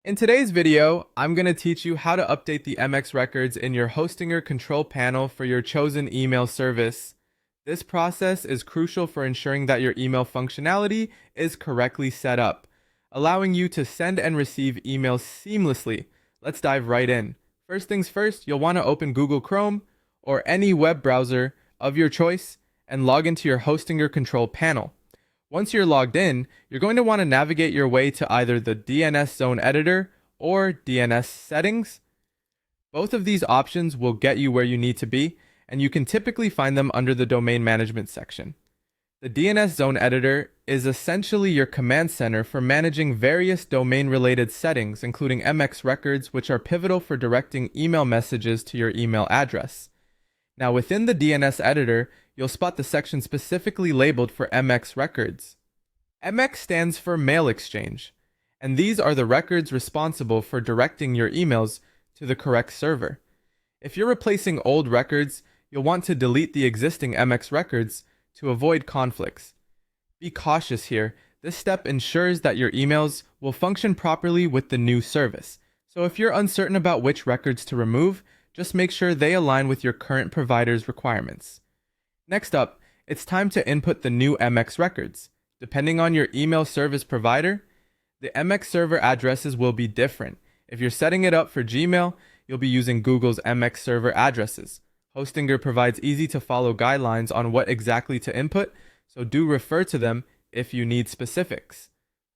In today's video, I'm going to teach you how to update the MX records in your Hostinger control panel for your chosen email service. This process is crucial for ensuring that your email functionality is correctly set up, allowing you to send and receive emails seamlessly. Let's dive right in. First things first, you'll want to open Google Chrome or any web browser of your choice and log into your Hostinger control panel. Once you're logged in, you're going to want to navigate your way to either the DNS Zone Editor or DNS Settings. Both of these options will get you where you need to be, and you can typically find them under the Domain Management section. The DNS Zone Editor is essentially your command center for managing various domain-related settings, including MX records, which are pivotal for directing email messages to your email address. Now, within the DNS editor, you'll spot the section specifically labeled for MX records. MX stands for Mail Exchange, and these are the records responsible for directing your emails to the correct server. If you're replacing old records, you'll want to delete the existing MX records to avoid conflicts. Be cautious here. This step ensures that your emails will function properly with the new service. So if you're uncertain about which records to remove, just make sure they align with your current provider's requirements. Next up, it's time to input the new MX records. Depending on your email service provider, the MX server addresses will be different. If you're setting it up for Gmail, you'll be using Google's MX server addresses. Hostinger provides easy-to-follow guidelines on what exactly to input, so do refer to them if you need specifics.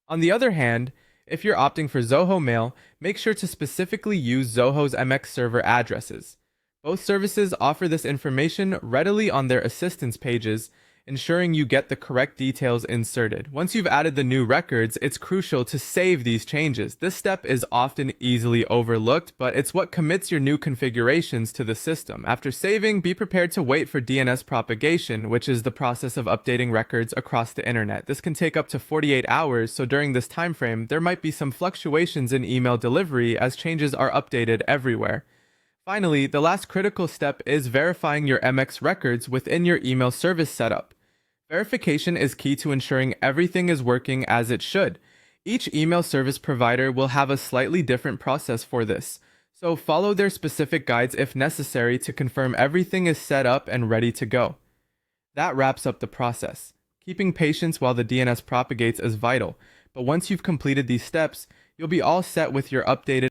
On the other hand, if you're opting for Zoho Mail, make sure to specifically use Zoho's MX server addresses. Both services offer this information readily on their assistance pages, ensuring you get the correct details inserted. Once you've added the new records, it's crucial to save these changes. This step is often easily overlooked, but it's what commits your new configurations to the system. After saving, be prepared to wait for DNS propagation, which is the process of updating records across the internet. This can take up to 48 hours, so during this time frame, there might be some fluctuations in email delivery as changes are updated everywhere. Finally, the last critical step is verifying your MX records within your email service setup. Verification is key to ensuring everything is working as it should. Each email service provider will have a slightly different process for this, so follow their specific guides if necessary to confirm everything is set up and ready to go. That wraps up the process. Keeping patience while the DNS propagates is vital, but once you've completed these steps, you'll be all set with your updated